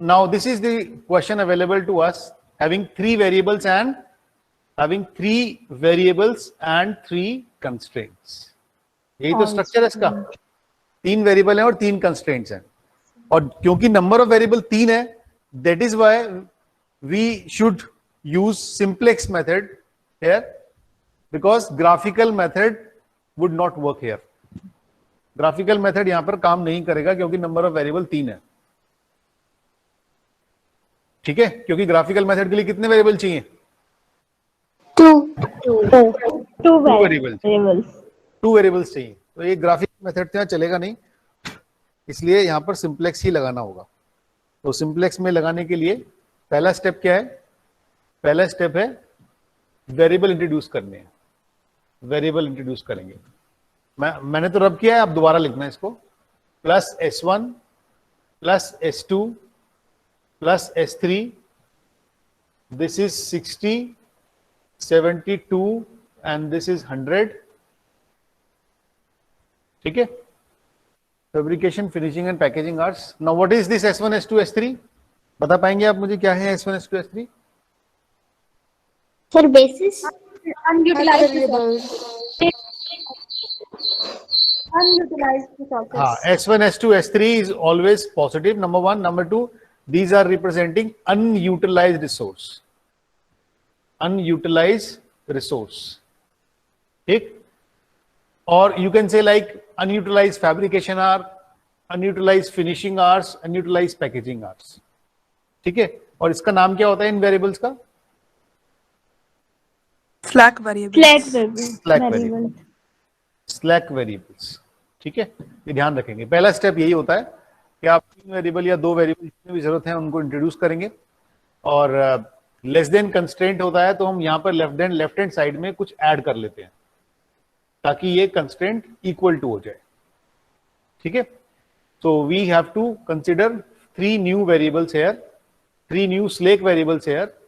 Now this is the question available to us, having three variables and three constraints. यही तो structure है इसका, तीन वेरिएबल हैं और तीन कंस्ट्रेंट्स हैं, और क्योंकि नंबर ऑफ वेरिएबल तीन है, that is why we should use simplex method here, because graphical method would not work here. Graphical method यहां पर काम नहीं करेगा क्योंकि नंबर ऑफ वेरिएबल तीन है. ठीक है, क्योंकि ग्राफिकल मेथड के लिए कितने वेरिएबल चाहिए? टू वेरिएबल्स चाहिए. तो ये ग्राफिकल मेथड तो चलेगा नहीं, इसलिए यहां पर सिंप्लेक्स ही लगाना होगा. तो सिंप्लेक्स में लगाने के लिए पहला स्टेप क्या है? पहला स्टेप है वेरिएबल इंट्रोड्यूस करने हैं. वेरिएबल इंट्रोड्यूस करेंगे. मैंने तो रब किया है, आप दोबारा लिखना है इसको. Plus S1 plus S2 plus S3, this is 60, 72 and this is 100. ठीक है. Fabrication, finishing and packaging hours. Now what is this S1 S2 S3? बता पाएंगे आप मुझे क्या है S1 S2 S3? Sir basis unutilised resources. हाँ, S1 S2 S3 is always positive, number one. Number two, these are representing unutilized resource. Unutilized resource. ठीक. और you can say like unutilized fabrication hour, unutilized finishing hours, unutilized packaging hours. ठीक है. और इसका नाम क्या होता है इन वेरिएबल्स का? Slack variables. Slack variables. ठीक है, ये ध्यान रखेंगे. पहला स्टेप यही होता है कि आप तीन वेरिएबल या दो वेरिएबल जितनी भी जरूरत है उनको इंट्रोड्यूस करेंगे. और लेस देन कंस्ट्रेंट होता है तो हम यहाँ पर लेफ्ट हैंड साइड में कुछ ऐड कर लेते हैं ताकि ये कंस्ट्रेंट इक्वल टू हो जाए. ठीक है. So we have to consider three new variables here, three new slack variables here,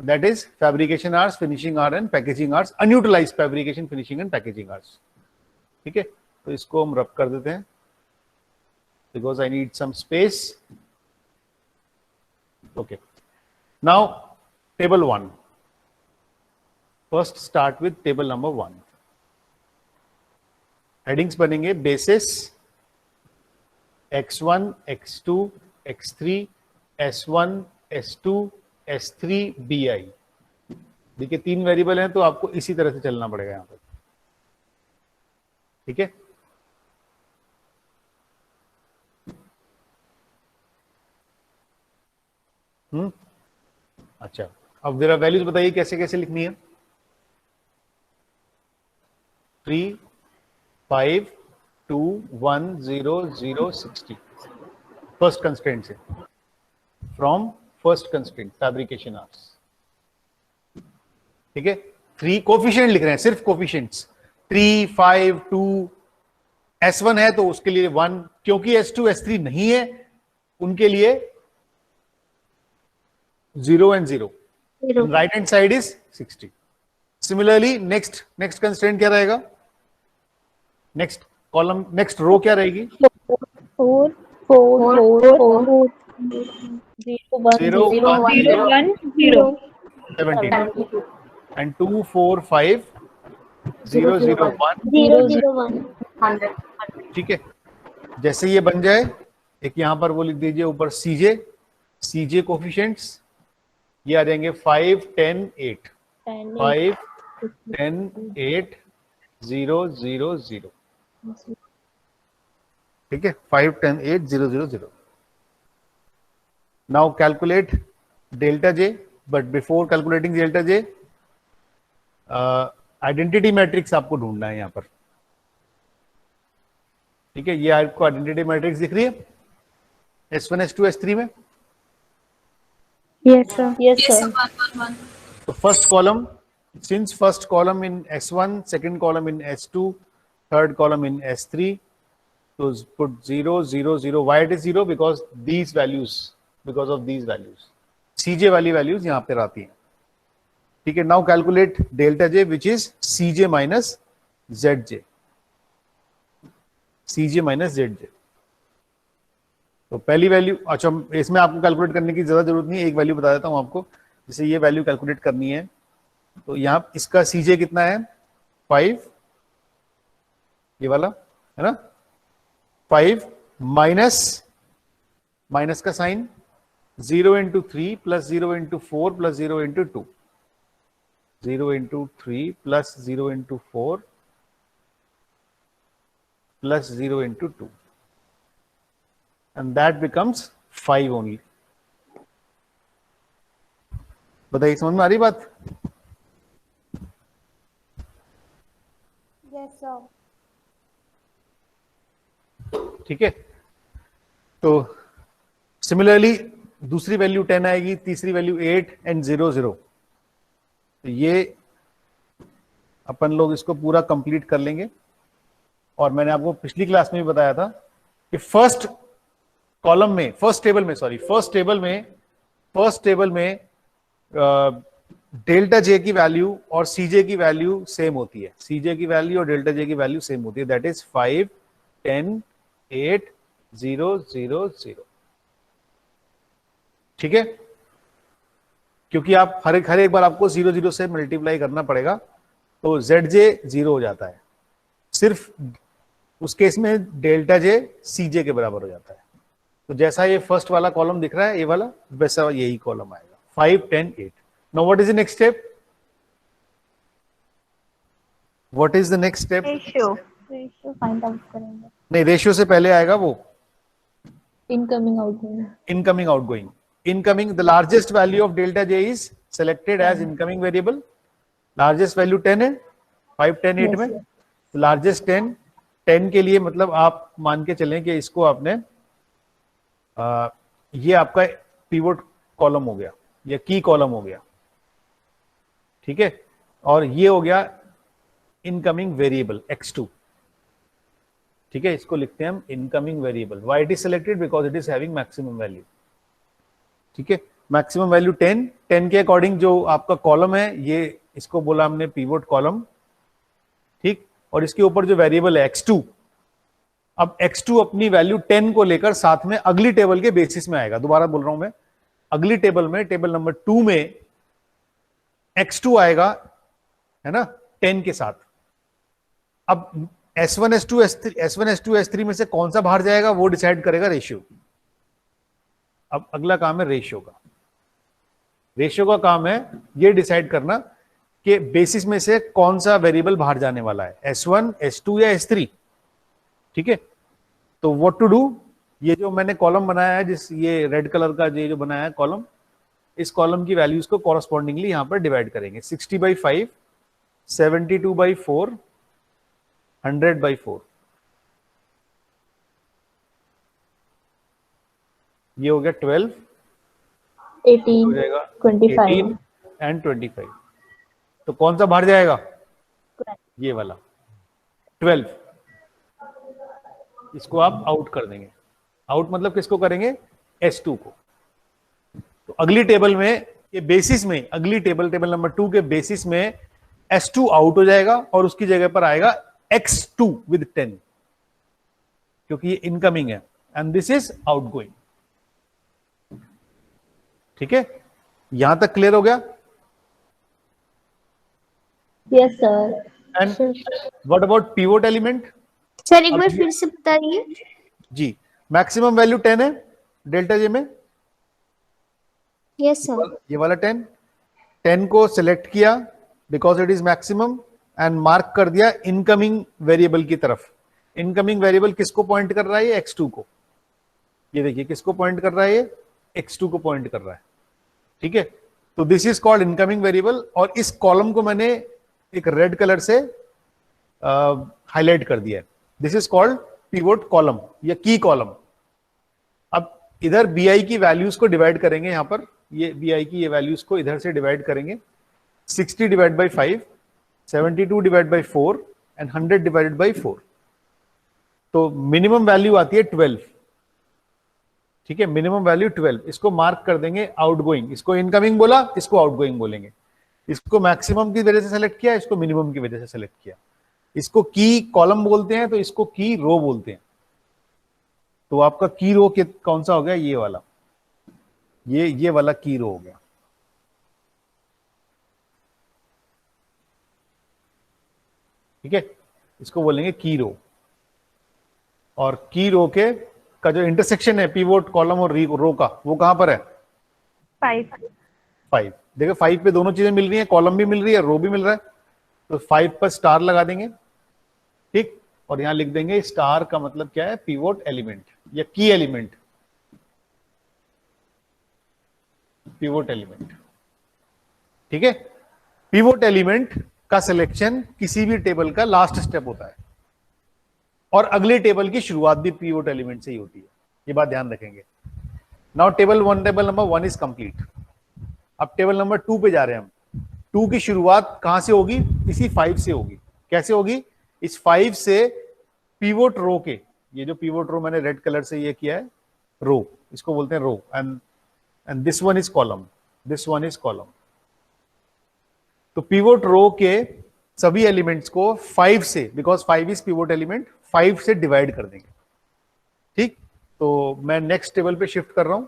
that is fabrication hours, finishing hour and packaging hours, unutilized fabrication, finishing and packaging hours. ठीक है. तो इसको हम रब कर देते हैं because I need some space. Okay. Now table 1. First start with table number 1. Headings बनेंगे basis x1, x2, x3, s1, s2, S3 BI. देखिए तीन वेरिएबल हैं तो आपको इसी तरह से चलना पड़ेगा यहां पर. ठीक है. अच्छा, अब जरा वैल्यूज बताइए कैसे कैसे लिखनी है. 3, 5, 2, 1, 0, 0, 60. फर्स्ट कंस्ट्रेंट से, from first constraint fabrication hours. ठीक है. 3 कोफिशिएंट लिख रहे हैं, सिर्फ कोफिशिएंट्स. 3, 5, 2, S1 है तो उसके लिए 1, क्योंकि S2 S3 नहीं है उनके लिए 0 and 0. Right hand side is 60. Similarly next constraint क्या रहेगा? नेक्स्ट कॉलम, नेक्स्ट रो क्या रहेगी? 4, 4, 4, 0, 1, 0, 0, 17. And 2, 4, 5, 0, 0, 1. 0, 0, 1. ठीक है. जैसे ये बन जाए, एक यहां पर वो लिख दीजिए ऊपर CJ कोफिशिएंट्स. ये आ जाएंगे 5, 10, 8. 5, 10, 8, 0, 0, 0. ठीक है. 5, 10, 8, 0, 0, 0. Now calculate delta J, but before calculating delta J, identity matrix आपको ढूंढना है यहां पर. ठीक है. ये आपको आइडेंटिटी मैट्रिक्स दिख रही है S1 S2 S3 में. Yes sir. तो first column, since first column in S1, second column in S2, third column in S3, so put 0, 0, 0. Why it is 0? Because these values, because of these values, CJ वाली values यहाँ पर आती हैं. ठीक है. Now calculate delta J, which is CJ minus ZJ. CJ minus ZJ. तो पहली value, अच्छा इसमें आपको कैलकुलेट करने की ज्यादा जरूरत नहीं है, एक वैल्यू बता देता हूं आपको, जैसे ये वैल्यू कैलकुलेट करनी है तो यहाँ इसका सीजे कितना है 5, ये वाला है ना, 5 माइनस, माइनस का sign 0 into 3 plus 0 into 4 plus 0 into 2, 0 into 3 plus 0 into 4 plus 0 into 2 and that becomes 5 only. बताइए समझ में आ रही बात? Yes, sir. ठीक है, तो सिमिलरली दूसरी वैल्यू 10 आएगी, तीसरी वैल्यू 8 एंड 0 0। तो ये अपन लोग इसको पूरा कंप्लीट कर लेंगे। और मैंने आपको पिछली क्लास में भी बताया था कि फर्स्ट कॉलम में, फर्स्ट टेबल में डेल्टा जे की वैल्यू और सीजे की वैल्यू सेम होती है, सीजे की वैल्यू और डेल्टा जे की वैल्यू सेम होती है, दैट इज 5 10 8 0 0 0। ठीक है, क्योंकि आप हर एक बार आपको 0 0 से मल्टीप्लाई करना पड़ेगा, तो जेड जे 0 हो जाता है, सिर्फ उस केस में डेल्टा जे सीजे के बराबर हो जाता है। तो जैसा ये फर्स्ट वाला कॉलम दिख रहा है, ये वाला, वैसा यही कॉलम आएगा 5 10 8। Now what is the next step? What is the next step? Ratio find out करेंगे। नहीं, रेशियो से पहले आएगा वो incoming outgoing. Incoming outgoing. Incoming, the largest value of delta J is selected as incoming variable. Largest value 10 है 5 10 8 में, largest 10 के लिए मतलब आप मान के चलें कि इसको आपने ये आपका पिवोट कॉलम हो गया या की कॉलम हो गया, ठीक है, और ये हो गया इनकमिंग वेरिएबल x2। ठीक है, इसको लिखते हैं हम incoming variable. Why it is selected? Because it is having maximum value. ठीक है, मैक्सिमम वैल्यू 10 के अकॉर्डिंग जो आपका कॉलम है, ये इसको बोला हमने पिवोट कॉलम। ठीक, और इसके ऊपर जो वेरिएबल है x2, अब x2 अपनी वैल्यू 10 को लेकर साथ में अगली टेबल के बेसिस में आएगा। दोबारा बोल रहा हूं मैं, अगली टेबल में, टेबल नंबर 2 में x2 आएगा, है ना, 10 के साथ। अब S1 S2 S3 में से कौन सा बाहर जाएगा वो डिसाइड करेगा रेशियो। अब अगला काम है रेशियो का। रेशियो का काम है ये डिसाइड करना कि बेसिस में से कौन सा वेरिएबल बाहर जाने वाला है, S1 S2 या S3। ठीक है, तो व्हाट टू डू, ये जो मैंने कॉलम बनाया है, जिस ये रेड कलर का ये जो बनाया है कॉलम, इस कॉलम की वैल्यूज को कॉरस्पॉन्डिंगली यहां पर डिवाइड करेंगे। 60/5, 72/4, 100/4। ये हो गया 12, 18 हो जाएगा 25 18 एंड 25। तो कौन सा बाहर जाएगा? ये वाला 12। इसको आप आउट कर देंगे। आउट मतलब किसको करेंगे? S2 को। तो अगली टेबल में ये बेसिस में, अगली टेबल नंबर 2 के बेसिस में S2 आउट हो जाएगा और उसकी जगह पर आएगा X2 विद 10, क्योंकि ये इनकमिंग है एंड दिस इज आउटगोइंग। ठीक है, यहां तक क्लियर हो गया? Yes sir. And what about pivot element? Sir एक बार फिर से बताइए। जी, मैक्सिमम वैल्यू 10 है डेल्टा जे में। Yes sir. ये वाला 10 को सिलेक्ट किया because it is maximum and mark कर दिया इनकमिंग वेरिएबल की तरफ। इनकमिंग वेरिएबल किसको पॉइंट कर रहा है? X2 को। ये देखिए किसको पॉइंट कर रहा है? ये X2 को पॉइंट कर रहा है। ठीक है, तो this is called incoming variable. और इस कॉलम को मैंने एक रेड कलर से हाईलाइट कर दिया है। This is called pivot column या की कॉलम। अब इधर BI की वैल्यूज को डिवाइड करेंगे, यहां पर ये BI की ये वैल्यूज को इधर से डिवाइड करेंगे। 60 divide by 5, 72 divide by 4 and 100 divided by 4। तो मिनिमम वैल्यू आती है 12। ठीक है, मिनिमम वैल्यू 12। इसको मार्क कर देंगे आउटगोइंग। इसको इनकमिंग बोला, इसको आउटगोइंग बोलेंगे। इसको मैक्सिमम की वजह से सेलेक्ट किया, इसको मिनिमम की वजह से सेलेक्ट किया। इसको की कॉलम बोलते हैं तो इसको की रो बोलते हैं। तो आपका की रो के कौन सा हो गया, ये वाला, ये वाला की रो हो गया। ठीक है, इसको बोलेंगे की रो। और की रो के का जो इंटरसेक्शन है पिवोट कॉलम और रो का, वो कहां पर है? 5। देखो 5 पे दोनों चीजें मिल रही है, कॉलम भी मिल रही है, रो भी मिल रहा है, तो 5 पर स्टार लगा देंगे। ठीक, और यहां लिख देंगे स्टार का मतलब क्या है, पिवोट एलिमेंट या की एलिमेंट, पिवोट एलिमेंट। ठीक है, पिवोट एलिमेंट का सिलेक्शन किसी भी टेबल का लास्ट स्टेप होता है, और अगले टेबल की शुरुआत भी पिवोट एलिमेंट से ही होती है, ये बात ध्यान रखेंगे। Now table number 1 is complete. अब टेबल नंबर 2 पे जा रहे हैं हम। 2 की शुरुआत कहां से होगी? इसी 5 से होगी। कैसे होगी? इस 5 से पिवोट रो के, ये जो पिवोट रो मैंने रेड कलर से ये किया है, रो, इसको बोलते हैं row, and this one is column, this one is column. तो पिवोट रो के सभी एलिमेंट्स को 5 से, बिकॉज 5 इज पिवोट एलिमेंट, 5 से डिवाइड कर देंगे। ठीक, तो मैं नेक्स्ट टेबल पे शिफ्ट कर रहा हूं,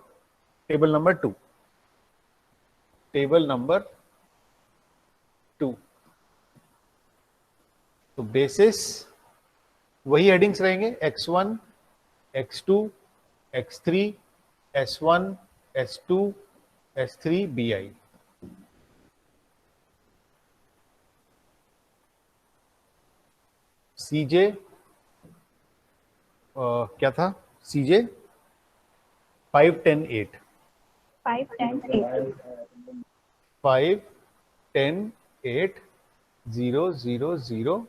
टेबल नंबर 2, टेबल नंबर 2। तो बेसिस वही हेडिंग्स रहेंगे, x1, x2, x3, s1, s2, s3, bi। cj क्या था? cj 5, 10, 8, 5, 10, 8। 5, 10, 8, 0, 0, 0।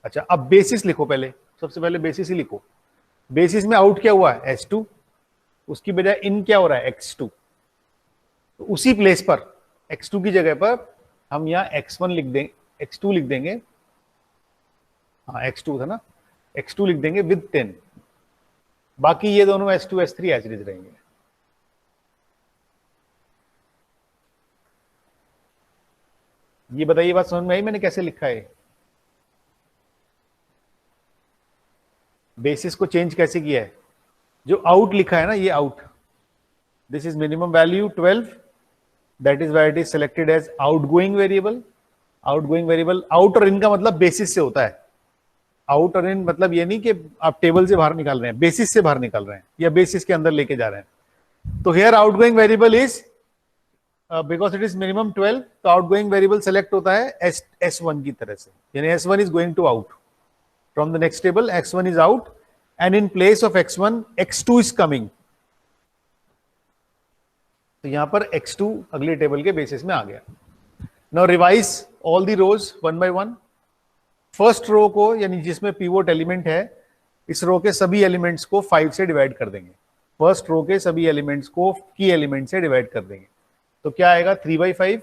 अच्छा, अब बेसिस लिखो, पहले सबसे पहले बेसिस ही लिखो। बेसिस में आउट क्या हुआ है? s2, उसकी बजाय इन क्या हो रहा है? x2। तो उसी प्लेस पर x2 की जगह पर हम यहां x1 लिख देंगे, x2 लिख देंगे, हाँ x2 था ना, x2 लिख देंगे विद 10। बाकी ये दोनों s2, s3 as it is रहेंगे। ये बताइए, बात समझ में आई मैंने कैसे लिखा है? बेसिस को चेंज कैसे किया है? जो आउट लिखा है ना, ये out, this is minimum value 12, that is why it is selected as outgoing variable. Outgoing variable, out और इन का मतलब बेसिस से होता है। आउट और इन मतलब ये नहीं कि आप टेबल से बाहर निकाल रहे हैं, बेसिस से बाहर निकाल रहे हैं या बेसिस के अंदर लेके जा रहे हैं। तो here outgoing variable is because it is minimum 12, तो आउटगोइंग वेरिएबल सेलेक्ट होता है S1 की तरह से, यानी S1 is going to out from the next table, X1 is out and in place of X1 X2 is coming. तो यहां पर X2 अगले टेबल के बेसिस में आ गया। Now revise all the rows one by one. First row को, यानी जिसमें पिवोट एलिमेंट है, इस रो के सभी एलिमेंट्स को 5 से डिवाइड कर देंगे। फर्स्ट रो के सभी एलिमेंट्स को की एलिमेंट से डिवाइड कर देंगे। तो क्या आएगा? 3/5,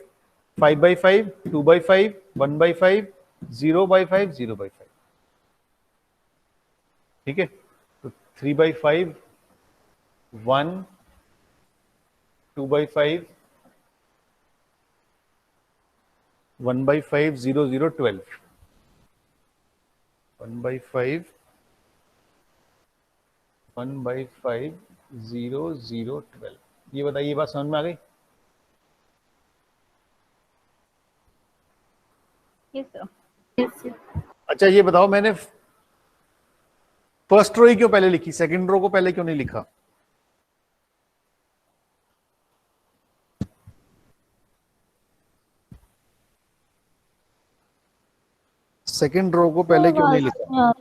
5/5, 2/5, 1/5, 0/5, 0/5। ठीक है, तो 3/5, 1, 2/5, 1/5, 0, 0, 12, 1/5, 1/5, 0, 0, 12। ये बताइए, ये बात समझ में आ गई? अच्छा, ये बताओ, मैंने फर्स्ट रो ही क्यों पहले लिखी, सेकंड रो को पहले क्यों नहीं लिखा? सेकंड रो को पहले क्यों नहीं लिखा?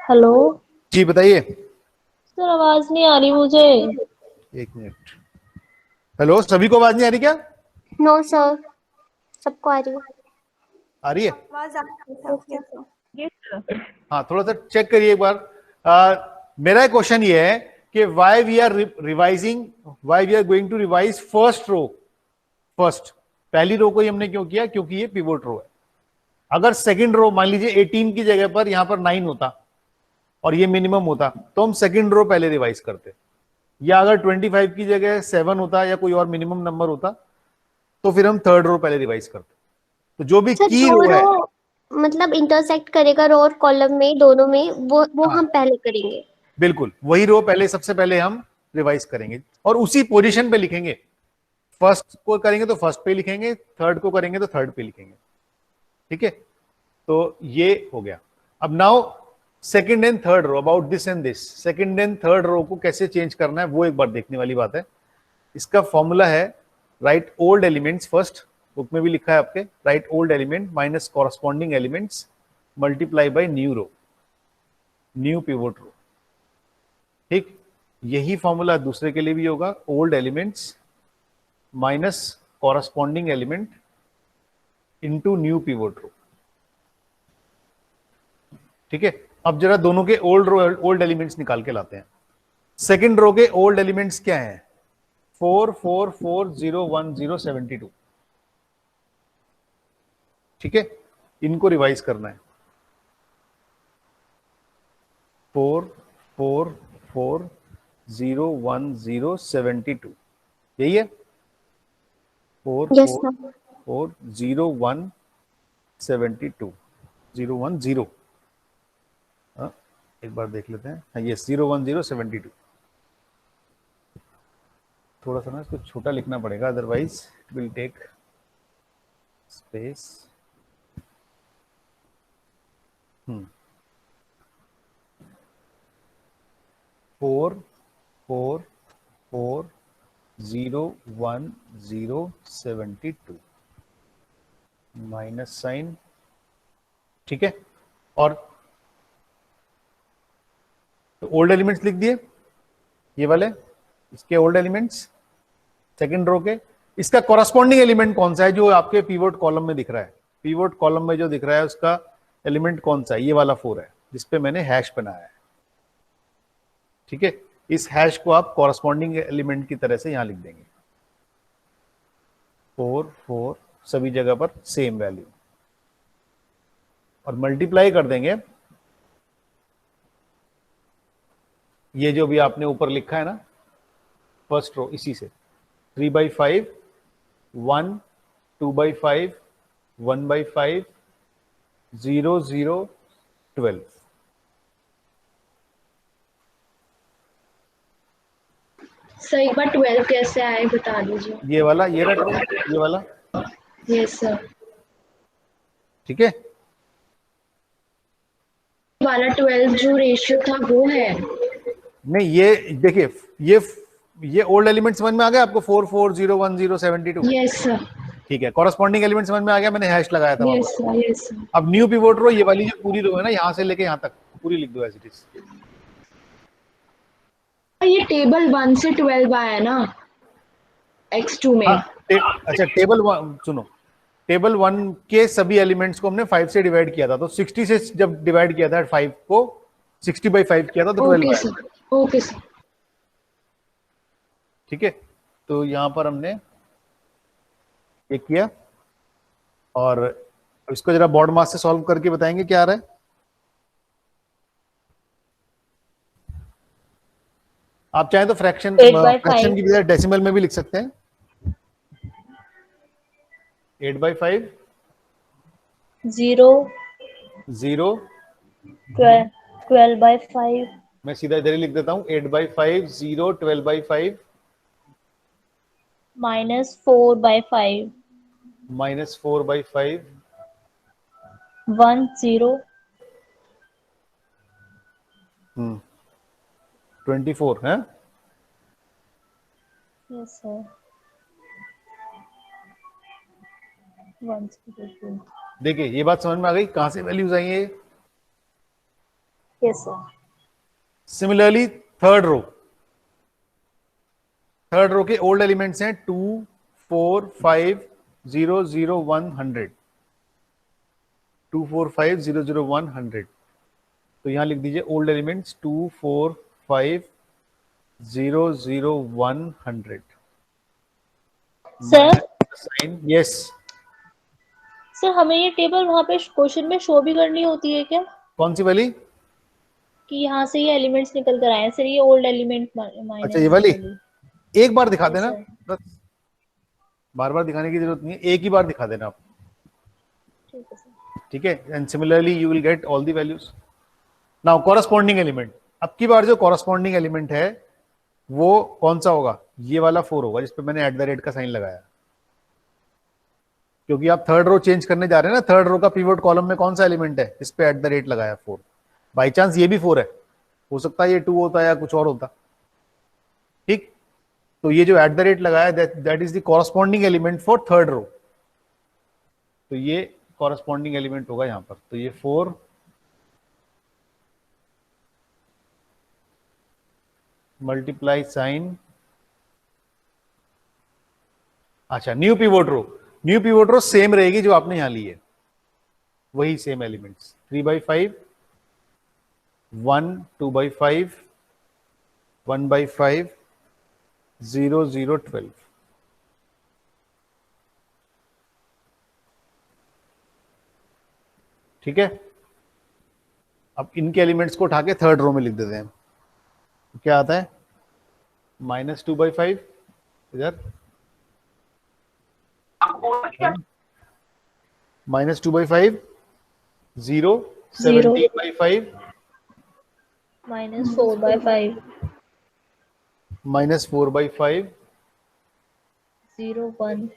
हेलो जी बताइए। सर, आवाज नहीं आ रही मुझे। एक मिनट। हेलो, सभी को आवाज नहीं आ रही क्या? नो सर, सबको आ रही है। आ रही है? आवाज आ रही है। हाँ, थोड़ा सा चेक करिए एक बार। मेरा क्वेश्चन ये है कि why we are revising, why we are going to revise first row. First, पहली रो को ही हमने क्यों किया? क्योंकि ये पिवोट रो है। अगर सेकंड रो मान लीजिए 18 की जगह पर यहां पर 9 होता और ये मिनिमम होता, तो हम सेकंड रो पहले रिवाइज करते। या अगर 25 की जगह 7 होता या कोई और मिनिमम नंबर होता, तो फिर हम थर्ड रो पहले रिवाइज करते। तो जो भी की रो है, मतलब इंटरसेक्ट करेगा रो और कॉलम में, दोनों में, वो हाँ, हम पहले करेंगे। बिल्कुल वही रो पहले सबसे पहले हम रिवाइज करेंगे और उसी पोजीशन पे लिखेंगे। फर्स्ट को करेंगे तो फर्स्ट पे लिखेंगे, थर्ड को करेंगे तो थर्ड पे लिखेंगे। ठीक है, तो ये हो गया। अब now second and third row, about this and this, second and third row को कैसे चेंज करना है वो एक बार देखने वाली बात है। इसका फॉर्मूला है write old elements first, book में भी लिखा है आपके, write old element minus corresponding elements multiply by new row, new pivot row. ठीक, यही फॉर्मूला दूसरे के लिए भी होगा, old elements minus corresponding element into new pivot row. ठीक है, अब जरा दोनों के ओल्ड एलिमेंट्स निकाल के लाते हैं। सेकंड रो के ओल्ड एलिमेंट्स क्या हैं? 4 4 4 0 1 0 72। ठीक है, इनको रिवाइज करना है। 4 4 4 0 1 0 72, यही है। 4 Yes, 4 sir. 4 0 1 72 0 1 0। एक बार देख लेते हैं। हाँ, ये 0 1 0 72। थोड़ा सा ना इसको छोटा लिखना पड़ेगा, otherwise it will take space. 4 4 4 0 1 0 72 minus sign. ठीक है, और तो ओल्ड एलिमेंट्स लिख दिए, ये वाले इसके ओल्ड एलिमेंट्स सेकंड रो के। इसका कॉरस्पॉन्डिंग एलिमेंट कौन सा है जो आपके पीवोट कॉलम में दिख रहा है? पीवोट कॉलम में जो दिख रहा है उसका एलिमेंट कौन सा है? ये वाला 4 है जिसपे मैंने हैश बनाया है। ठीक है, इस हैश को आप कॉरस्पॉन्डिंग एलिमेंट की तरह से यहां लिख देंगे। 4 4 सभी जगह पर सेम वैल्यू, और मल्टीप्लाई कर देंगे ये जो भी आपने ऊपर लिखा है ना फर्स्ट रो, इसी से 3/5 1 2/5 1/5 0 0 12। सर एक बार 12 कैसे आए बता दीजिए। ये वाला, ये रट लो, ये वाला। Yes sir. ठीक है, वाला 12 जो रेशियो था वो है। नहीं ये देखिए, ये ओल्ड एलिमेंट समझ में आ गया आपको? 4 4 0 1 0 72। Yes sir. ठीक है, कॉरस्पॉन्डिंग एलिमेंट समझ में आ गया, मैंने हैश लगाया था वहां यस पर। सर। Yes sir. अब न्यू पिवोट रो, ये वाली जो पूरी रो है ना, यहां से लेके यहां तक पूरी लिख दो एज इट इज। ये टेबल 1 से 12 आया ना x2 में। अच्छा, टेबल 1 सुनो, टेबल 1 के सभी एलिमेंट्स को हमने 5 से डिवाइड किया था, तो 60 से जब डिवाइड किया था 5 को 60/5 किया था तो 12 ओके आया। सर। Okay sir. ठीक है, तो यहां पर हमने ये किया, और इसको जरा बॉड मास से सॉल्व करके बताएंगे क्या आ रहा है। आप चाहें तो फ्रैक्शन की बजाय डेसिमल में भी लिख सकते हैं। 8/5 0 0 12/5 मैं सीधा इधर ही लिख देता हूं, 8/5 0 12/5 -4/5 माइनस 4/5 1 0 24 है। यस सर 1 0 देखिए ये बात समझ में आ गई कहां से वैल्यूज आई है। Yes sir. Similarly third row के ओल्ड एलिमेंट्स हैं 2 4 5 0 0 1 100, 2 4 5 0 0 1 100। तो यहां लिख दीजिए old elements 2 4 5 0 0 1 100। Sir sign yes. Sir हमें ये टेबल वहाँ पे क्वेश्चन में शो भी करनी होती है क्या, कौन सी वाली? कि यहाँ से ये एलिमेंट्स निकल कर आए हैं? सर ये ओल्ड एलिमेंट माइनस अच्छा, ये वाली एक बार दिखा देना, सर। बस बार बार दिखाने की जरूरत नहीं है, एक ही बार दिखा देना आप। ठीक है सर। ठीक है, and similarly you will get all the values. Now corresponding element, अब की बार जो कॉरस्पॉन्डिंग एलिमेंट है वो कौन सा होगा, ये वाला 4 होगा जिसपे मैंने एट द रेट का साइन लगाया, क्योंकि आप थर्ड रो चेंज करने जा रहे हैं ना। थर्ड रो का पिवोट कॉलम में कौन सा एलिमेंट है, इस पे एट द रेट लगाया 4। बाई चांस ये भी 4 है, हो सकता है ये 2 होता या कुछ और होता, ठीक। तो ये जो एट द रेट लगाया that is the corresponding element for third row, तो ये कॉरस्पॉन्डिंग एलिमेंट होगा यहां पर। तो ये 4 मल्टीप्लाई साइन, अच्छा न्यू पिवोट रो, न्यू पिवोट रो सेम रहेगी जो आपने यहां ली है, वही सेम एलिमेंट्स 3/5, 1, 2/5, 1/5, 0, 0, 12। ठीक है, अब इनके एलिमेंट्स को उठा के थर्ड रो में लिख देते हैं। तो क्या आता है, -2/5 इधर, -2/5, 0, 17/5, -4/5, -4/5, 0, 1,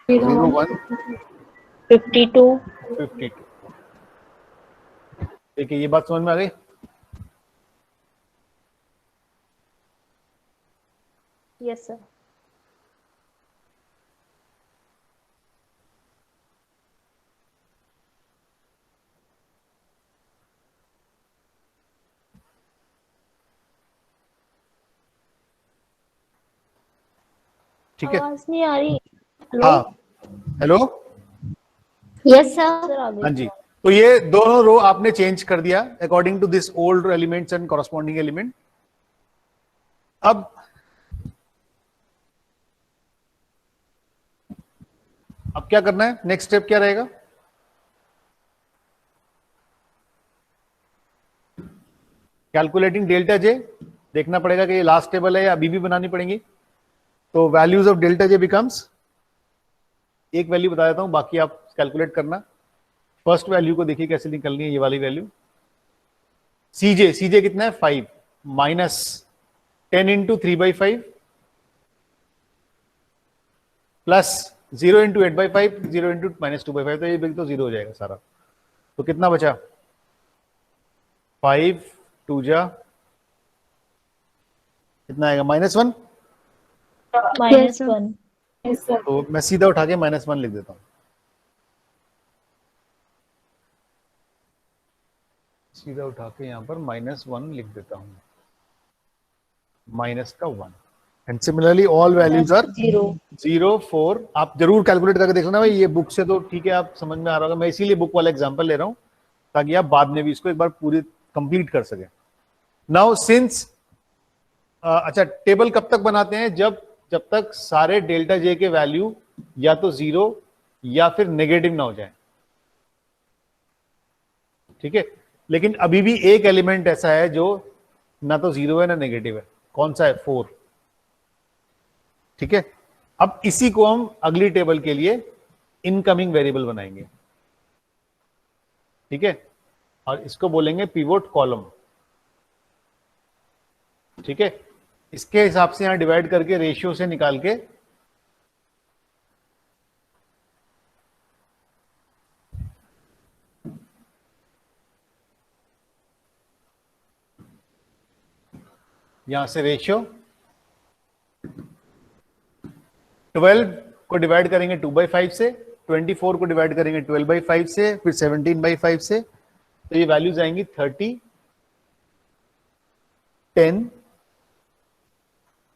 0, 1, 52, 52। ठीक है, ये बात समझ में आ गई। Yes sir. ठीक है, आवाज नहीं आ रही। हाँ हेलो, यस सर आ गई। हाँ जी। तो ये दोनों रो आपने चेंज कर दिया according to this old elements and corresponding element. अब क्या करना है, नेक्स्ट स्टेप क्या रहेगा, कैलकुलेटिंग डेल्टा जे, देखना पड़ेगा कि ये लास्ट टेबल है या अभी भी बनानी पड़ेंगी। तो values of delta J becomes, एक वैल्यू बता देता हूं, बाकी आप कैलकुलेट करना। फर्स्ट वैल्यू को देखिए कैसे निकलनी है, ये वाली वैल्यू सीजे, सीजे कितना है 5, minus 10 into 3/5 plus 0 into 8/5, 0 into -2/5, तो ये बिल तो 0 हो जाएगा सारा। तो कितना बचा, 5 2 जा कितना आएगा, -1। -1। तो मैं सीधा उठा के -1 लिख देता हूं, सीधा उठा के यहां पर -1 लिख देता हूं, माइनस का 1। And similarly all values are 0, 4। आप जरूर कैलकुलेट करके देख लेना भाई, ये बुक से तो ठीक है, आप समझ में आ रहा होगा, मैं इसीलिए बुक वाला एग्जांपल ले रहा हूं ताकि आप बाद में भी इसको एक बार पूरी कंप्लीट कर सके। नाउ सिंस अच्छा, टेबल कब तक बनाते हैं, जब तक सारे डेल्टा जे के वैल्यू या तो 0 या फिर नेगेटिव ना हो जाए, ठीक है। लेकिन अभी भी एक एलिमेंट ऐसा है जो ना तो 0 है ना नेगेटिव है, कौन सा है, 4, ठीक है। अब इसी को हम अगली टेबल के लिए इनकमिंग वेरिएबल बनाएंगे, ठीक है, और इसको बोलेंगे पिवोट कॉलम, ठीक है। इसके हिसाब से यहां डिवाइड करके रेशियो से निकाल के यहां से रेशियो 12 को डिवाइड करेंगे 2/5 से, 24 को डिवाइड करेंगे 12/5 से, फिर 17/5 से, तो ये वैल्यूज आएंगी 30, 10,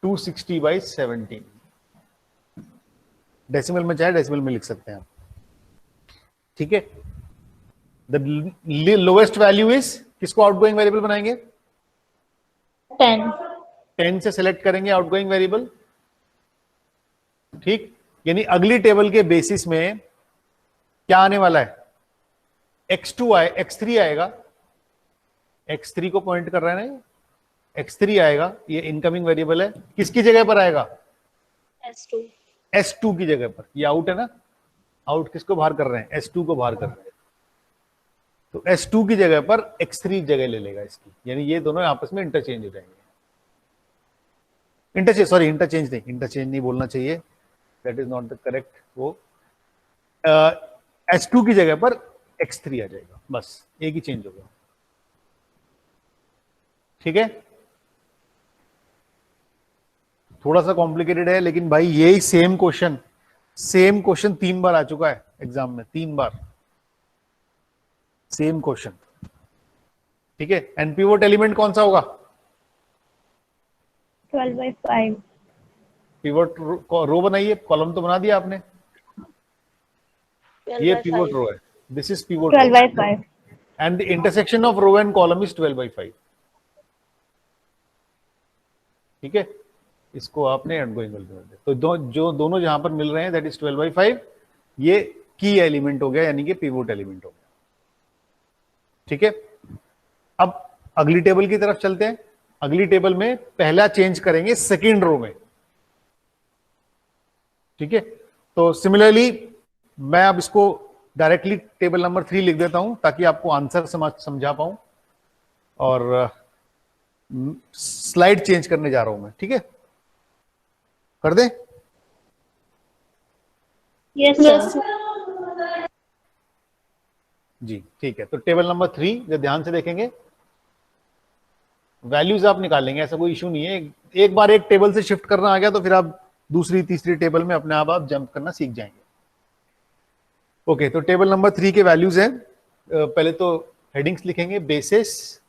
260/17। डेसिमल में चाहे डेसिमल में लिख सकते हैं आप, ठीक है। द लोएस्ट वैल्यू इज, किसको आउटगोइंग वेरिएबल बनाएंगे, 10 से सेलेक्ट करेंगे आउटगोइंग वेरिएबल, ठीक। यानी अगली टेबल के बेसिस में क्या आने वाला है, x2 आए, x3 आएगा, x3 को पॉइंट कर रहा है ना, x3 आएगा, ये इनकमिंग वेरिएबल है, किसकी जगह पर आएगा, S2 की जगह पर। ये आउट है ना, आउट किसको बाहर कर रहे हैं, S2 को बाहर कर रहे हैं। तो S2 की जगह पर X3 जगह ले लेगा इसकी, यानी ये दोनों आपस में इंटरचेंज हो जाएंगे। इंटरचेंज नहीं बोलना चाहिए, that is not the correct. वो S2 की जगह पर X3 आ जाएगा, बस एक ही चेंज होगा। ठीक है, थोड़ा सा कॉम्प्लिकेटेड है, लेकिन भाई यही सेम क्वेश्चन 3 बार आ चुका है एग्जाम में, 3 बार सेम क्वेश्चन। ठीक है, एंड पिवोट एलिमेंट कौन सा होगा? 12/5। पिवोट रो बनाइए, कॉलम तो बना दिया आपने, ये पिवोट रो है, this is pivot 12/5। And the intersection of row and column is 12/5। ठीक है, इसको आपने एंडगोइंग तो जो दोनों जहां पर मिल रहे हैं दैट इज 12/5, ये की एलिमेंट हो गया, यानी कि पिवोट एलिमेंट हो गया। ठीक है, अब अगली टेबल की तरफ चलते हैं। अगली टेबल में पहला चेंज करेंगे सेकेंड रो में। ठीक है, तो सिमिलरली मैं अब इसको डायरेक्टली टेबल नंबर 3 लिख देता हूं ताकि आपको आंसर समझा पाऊं, और स्लाइड चेंज करने जा रहा हूं मैं। ठीक है, कर दे? Yes sir. जी ठीक है, तो टेबल नंबर 3 जो ध्यान से देखेंगे, वैल्यूज आप निकालेंगे, ऐसा कोई इशू नहीं है। एक बार एक टेबल से शिफ्ट करना आ गया तो फिर आप दूसरी तीसरी टेबल में अपने आप जंप करना सीख जाएंगे। ओके, तो टेबल नंबर 3 के वैल्यूज हैं। पहले तो हेडिंग्स लिखेंगे, basis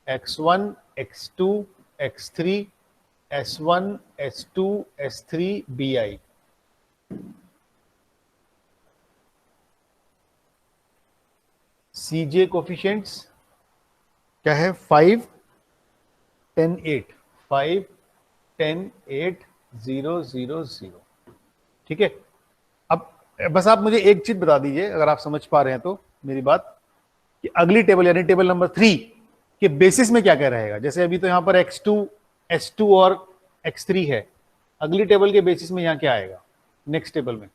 x1 x2 x3 s1 s2 s3 bi। CJ coefficients क्या है? 5 10 8 5 10 8 0 0 0। ठीक है, अब बस आप मुझे एक चीज बता दीजिए, अगर आप समझ पा रहे हैं तो मेरी बात, कि अगली टेबल यानी टेबल नंबर 3 के बेसिस में क्या क्या रहेगा। जैसे अभी तो यहां पर x2 s2 और x3 है, अगली टेबल के बेसिस में यहां क्या आएगा नेक्स्ट टेबल में?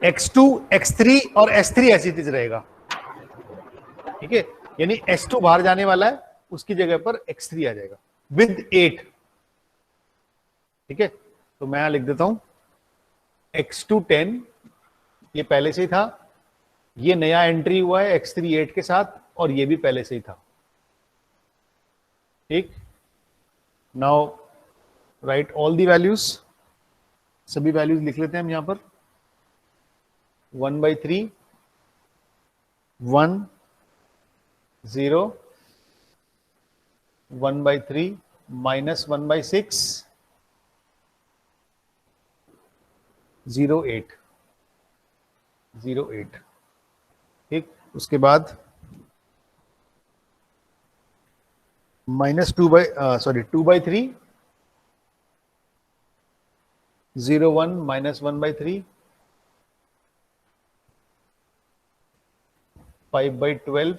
x2 x3 और s3 ऐसी चीज रहेगा। ठीक है, यानी s2 बाहर जाने वाला है, उसकी जगह पर x3 आ जाएगा विद 8। ठीक है, तो मैं यहां लिख देता हूं x2 10, ये पहले से ही था, ये नया एंट्री हुआ है x3 8 के साथ, और ये भी पहले से ही था। ठीक, now right all the values, सभी वैल्यूज लिख लेते हैं हम यहां पर। 1/3 1 0 1/3 -1/6 0 8 0 8। ठीक, उसके बाद -2/3 0 1 -1/3 5/12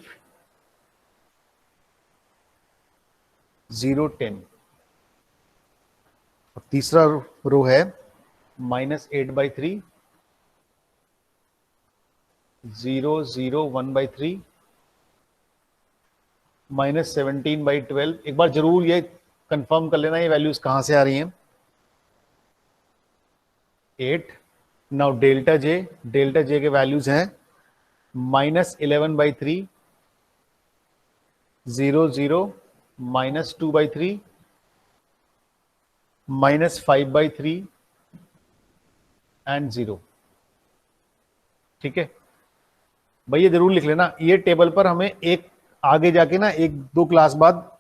0 10। और तीसरा रो है -8/3 0 0 1/3 -17/12। एक बार जरूर ये कंफर्म कर लेना ये वैल्यूज कहां से आ रही हैं। 8। नाउ डेल्टा जे के वैल्यूज हैं -11/3 0 0 -2/3 -5/3 एंड 0। ठीक है भाई, ये जरूर लिख लेना। ये टेबल पर हमें एक आगे जाके ना 1-2 क्लास बाद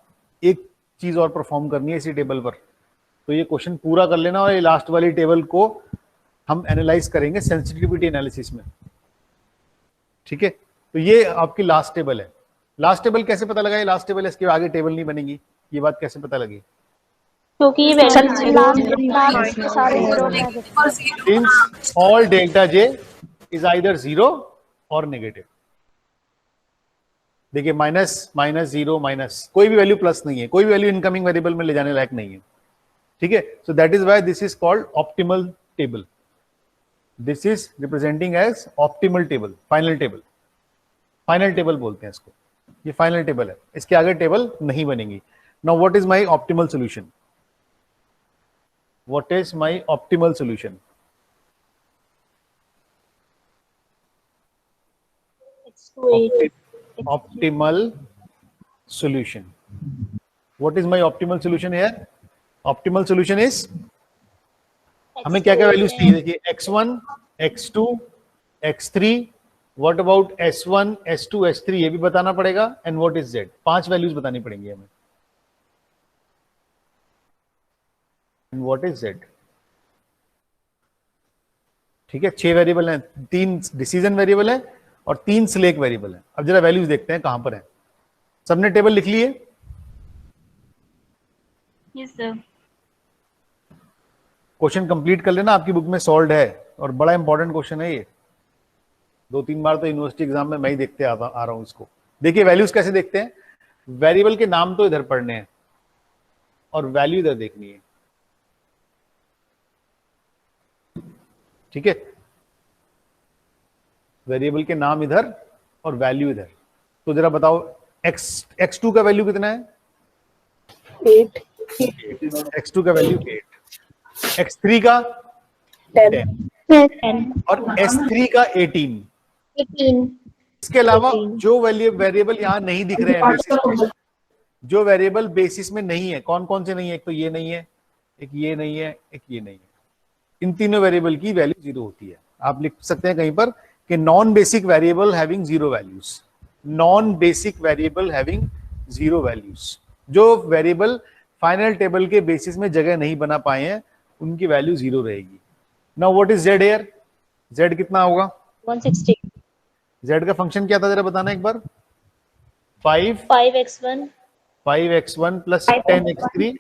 एक चीज और परफॉर्म करनी है इसी टेबल पर, तो ये क्वेश्चन पूरा कर लेना, और ये लास्ट वाली टेबल को हम एनालाइज करेंगे सेंसिटिविटी एनालिसिस में। ठीक है, तो ये आपकी लास्ट टेबल है। लास्ट टेबल कैसे पता लगा ये लास्ट टेबल है, इसके आगे टेबल नहीं बनेगी, ये बात कैसे पता लगी? क्योंकि ये लास्ट के सारे Since all delta j is either 0 और नेगेटिव। देखिए -0 कोई भी वैल्यू प्लस नहीं है, कोई भी वैल्यू इनकमिंग वेरिएबल में ले जाने लायक नहीं है। ठीक है, so that is why this is called optimal table. This is representing as optimal table, final table, final table बोलते हैं इसको, ये फाइनल टेबल है, इसके आगे टेबल नहीं बनेगी। Now what is my optimal solution, what is my optimal solution? Optimal solution. What is my optimal solution here? Optimal solution is, हमें क्या क्या वैल्यूज चाहिए? देखिए x1, x2, x3, what about s1, s2, s3 ये भी बताना पड़ेगा, and what is z, 5 values बतानी पड़ेंगी हमें, एंड व्हाट इज z। ठीक है, 6 वेरिएबल हैं, 3 डिसीजन वेरिएबल है और 3 सिलेक्ट वेरिएबल है। अब जरा वैल्यूज देखते हैं कहां पर है। सबने टेबल लिख लिए? Yes sir. क्वेश्चन कंप्लीट कर लेना, आपकी बुक में सॉल्व है और बड़ा इंपॉर्टेंट क्वेश्चन है ये, 2-3 बार तो यूनिवर्सिटी एग्जाम में मैं ही देखते आ रहा हूं इसको। देखिए वैल्यूज कैसे देखते हैं, वेरिएबल के नाम तो इधर पढ़ने हैं और वैल्यू इधर देखनी है। ठीक है, वेरिएबल के नाम इधर और वैल्यू इधर। तो जरा बताओ x2 का वैल्यू कितना है? 8 x2 का वैल्यू 8, x3 का 10 और s3 का 18। इसके अलावा जो वेरिएबल यहां नहीं दिख रहे हैं बेसिस में, जो वेरिएबल बेसिस में नहीं है, कौन कौन से नहीं है? एक तो ये नहीं है, एक ये नहीं है, एक ये नहीं है। इन तीनों वेरिएबल की वैल्यू 0 होती है। आप लिख सकते हैं कहीं पर कि non basic variable having 0 values, non basic variable having 0 values. जो वेरिएबल फाइनल टेबल के बेसिस में जगह नहीं बना पाए हैं उनकी वैल्यू 0 रहेगी। Now what is z here? z कितना होगा? 160। z का फंक्शन क्या था जरा बताना एक बार। 5x1 plus 10x3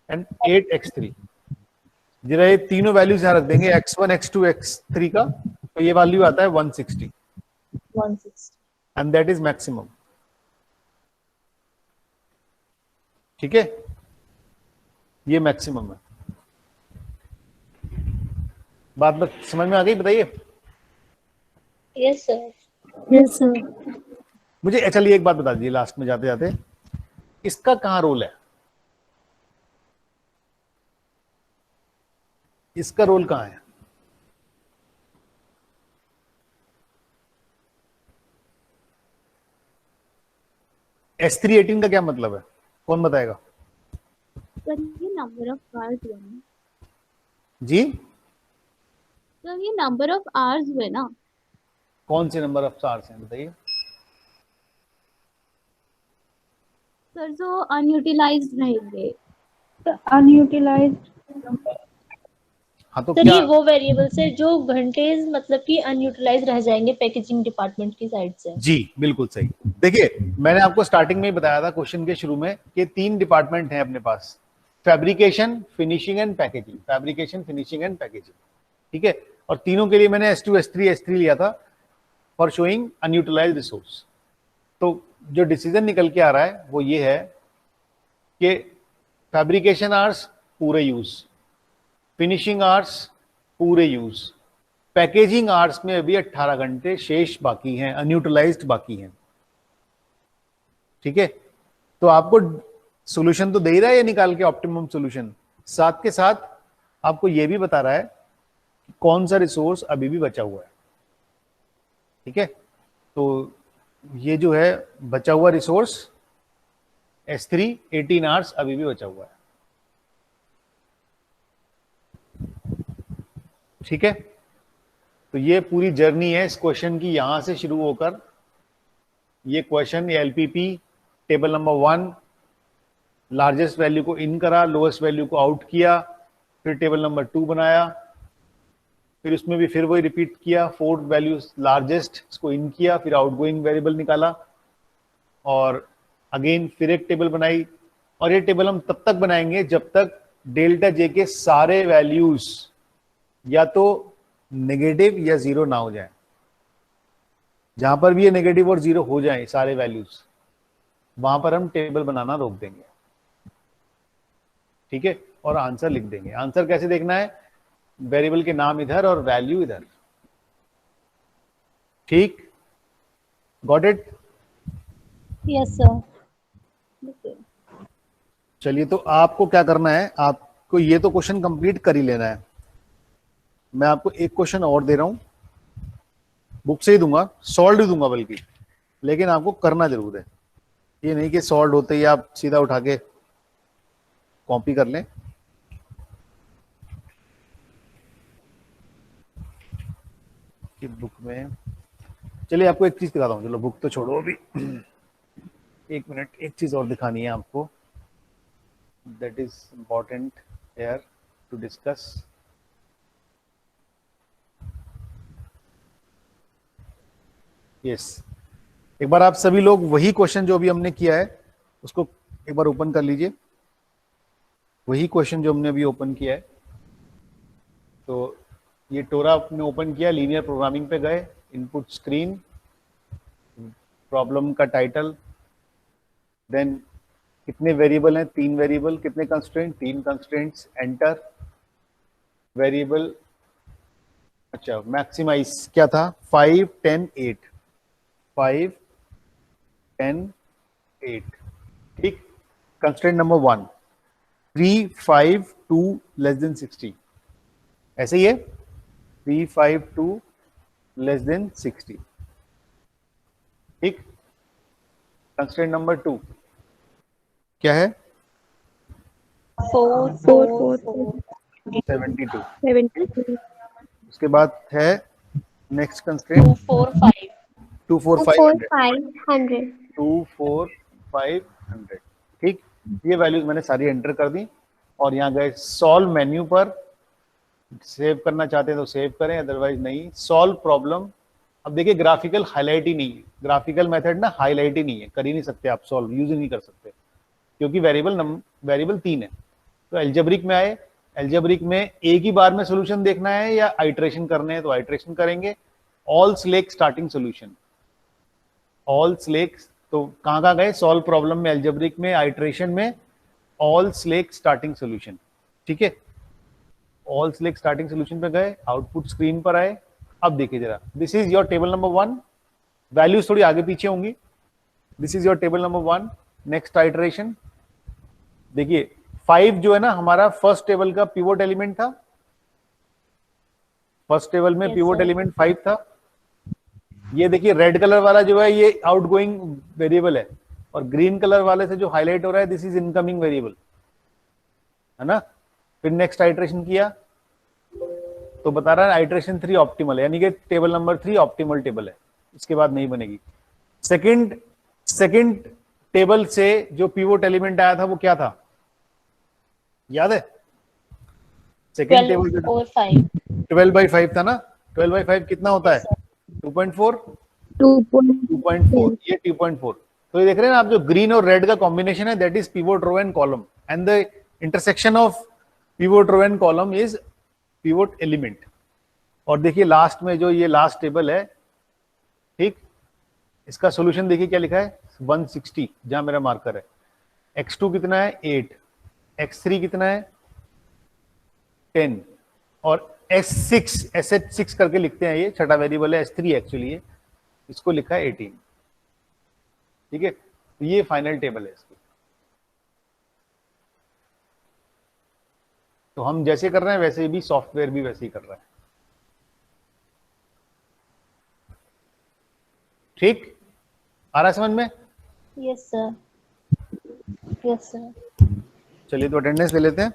and 8x3। जरा ये तीनों वैल्यूज यहां रख देंगे, x1, x2, x3 का, तो ये वैल्यू आता है 160 एंड दैट इज मैक्सिमम। ठीक है, ये मैक्सिमम है। बात समझ में आ गई? बताइए। Yes sir. Yes sir. मुझे चलिए एक बात बता दीजिए लास्ट में जाते जाते, इसका कहां रोल है? इसका रोल कहां है? S3 18 का क्या मतलब है, कौन बताएगा? सर ये नंबर ऑफ आवर्स हुए ना। जी सर ये नंबर ऑफ आवर्स हुए ना। कौन से नंबर ऑफ आवर्स हैं बताइए? सर जो अनयूटिलाइज्ड रहेंगे। अनयूटिलाइज्ड। हाँ तो सर क्या ये वो वेरिएबल्स है जो घंटे मतलब कि अनयूटिलाइज रह जाएंगे पैकेजिंग डिपार्टमेंट की साइड से। जी बिल्कुल सही। देखिए मैंने आपको स्टार्टिंग में ही बताया था क्वेश्चन के शुरू में कि 3 डिपार्टमेंट हैं अपने पास, fabrication, finishing and packaging, fabrication, finishing and packaging. ठीक है, और तीनों के लिए मैंने S2, S3, S3 लिया था फॉर शोइंग अनयूटिलाइज्ड रिसोर्स। तो जो डिसीजन निकल के आ रहा है वो ये है कि फैब्रिकेशन आवर्स पूरे यूज, फिनिशिंग आवर्स पूरे यूज, पैकेजिंग आवर्स में अभी 18 घंटे शेष बाकी हैं, अनयूटिलाइज्ड बाकी हैं। ठीक है, तो आपको सॉल्यूशन तो दे ही रहा है ये निकाल के ऑप्टिमम सॉल्यूशन, साथ के साथ आपको ये भी बता रहा है कि कौन सा रिसोर्स अभी भी बचा हुआ है। ठीक है, तो ये जो है बचा हुआ रिसोर्स S3 18 आवर्स अभी भी बचा हुआ है। ठीक है, तो ये पूरी जर्नी है इस क्वेश्चन की, यहां से शुरू होकर ये question LPP table number 1 largest value को इन करा, लोएस्ट वैल्यू को आउट किया, फिर टेबल नंबर 2 बनाया, फिर उसमें भी फिर वही रिपीट किया, 4 वैल्यू लार्जेस्ट इसको इन किया, फिर आउटगोइंग वेरिएबल निकाला और अगेन फिर एक टेबल बनाई। और ये टेबल हम तब तक बनाएंगे जब तक डेल्टा जे के सारे वैल्यूज या तो नेगेटिव या 0 ना हो जाए। जहां पर भी ये नेगेटिव और 0 हो जाए सारे वैल्यूज, वहां पर हम टेबल बनाना रोक देंगे। ठीक है, और आंसर लिख देंगे। आंसर कैसे देखना है वेरिएबल के नाम इधर और वैल्यू इधर। ठीक, गॉट इट? Yes sir. चलिए, तो आपको क्या करना है, आपको ये तो क्वेश्चन कंप्लीट कर ही लेना है। मैं आपको एक क्वेश्चन और दे रहा हूं, बुक से ही दूंगा, सॉल्व ही दूंगा बल्कि, लेकिन आपको करना जरूर है। ये नहीं कि सॉल्व होते ही आप सीधा उठा के कॉपी कर लें। कि बुक में, चलिए आपको एक चीज दिखाता हूँ। चलो बुक तो छोड़ो अभी, एक मिनट, एक चीज और दिखानी है आपको, that is important here to discuss. Yes, एक बार आप सभी लोग वही क्वेश्चन जो अभी हमने किया है उसको एक बार ओपन कर लीजिए। वही क्वेश्चन जो हमने अभी ओपन किया है, तो ये टोरा आपने ओपन किया, लीनियर प्रोग्रामिंग पे गए, इनपुट स्क्रीन, प्रॉब्लम का टाइटल, देन कितने वेरिएबल हैं, 3 वेरिएबल, कितने कंस्ट्रेंट, 3 कंस्ट्रेंट्स, एंटर, वेरिएबल, अच्छा मैक्सिमाइज क्या था, 5 10 8, 5 10 8, ठीक। कंस्ट्रेंट नंबर 1, 3 5 2 लेस देन 60, ऐसे ही है, 3 5 2 लेस देन 60, ठीक। कंस्ट्रेंट नंबर 2 क्या है, 4 4 72। 72 उसके बाद है नेक्स्ट कंस्ट्रेंट 2 4 5 2 4 500, 500 2 4 500, ठीक। ये वैल्यूज मैंने सारी एंटर कर दी और यहाँ गए सॉल्व मेन्यू पर, सेव करना चाहते हैं तो सेव करें, अदरवाइज नहीं। सॉल्व प्रॉब्लम, अब देखिए ग्राफिकल हाईलाइट ही नहीं है, ग्राफिकल मेथड ना हाईलाइट ही नहीं है, कर ही नहीं सकते आप, सॉल्व यूज ही नहीं कर सकते क्योंकि वेरिएबल 3 है। तो एल्जेब्रिक में आए, एल्जेब्रिक में एक ही बार में सोल्यूशन देखना है या आइट्रेशन करने हैं तो आइट्रेशन करेंगे। All slack starting solution, all slack, तो कहाँ गए, सॉल्व प्रॉब्लम में, एल्जेब्रिक में, आइट्रेशन में, ऑल स्लेक स्टार्टिंग सोल्यूशन, ठीक है। ऑल स्लेक स्टार्टिंग सोल्यूशन पे गए, आउटपुट स्क्रीन पर आए। अब देखिए जरा, this is your table number 1, values थोड़ी आगे पीछे होंगी, this is your table number 1, next iteration. देखिए 5 जो है ना हमारा फर्स्ट टेबल का पिवोट एलिमेंट था, फर्स्ट टेबल में Yes, पिवोट sir. एलिमेंट 5 था। ये देखिए रेड कलर वाला जो है ये आउटगोइंग वेरिएबल है और ग्रीन कलर वाले से जो हाईलाइट हो रहा है दिस इज इनकमिंग वेरिएबल, है ना। फिर नेक्स्ट आइट्रेशन किया तो बता रहा है आइट्रेशन 3 ऑप्टिमल है, यानी कि टेबल नंबर 3 ऑप्टिमल टेबल है, इसके बाद नहीं बनेगी। सेकंड टेबल से जो पिवोट एलिमेंट आया था वो क्या था, याद है? सेकंड टेबल 12 और 5 12/5 था ना, 12/5 कितना होता है, 2.4, 2.4, ये 2.4। तो ये देख रहे हैं ना आप, जो ग्रीन और रेड का कॉम्बिनेशन है that is pivot row and column, and the intersection of pivot row and column is pivot element. और देखिए लास्ट में जो ये लास्ट टेबल है, ठीक, इसका सॉल्यूशन देखिए क्या लिखा है, 160, जहां मेरा मार्कर है। x2 कितना है, 8, x3 कितना है, 10, और s6 sh6 करके लिखते हैं, ये छठा वेरिएबल है, s3 एक्चुअली है, इसको लिखा है 18, ठीक है। तो ये फाइनल टेबल है इसकी। तो हम जैसे कर रहे हैं वैसे भी सॉफ्टवेयर भी वैसे ही कर रहा है, ठीक। आ रहा है समझ में? Yes sir, yes sir. चलिए तो अटेंडेंस ले लेते हैं।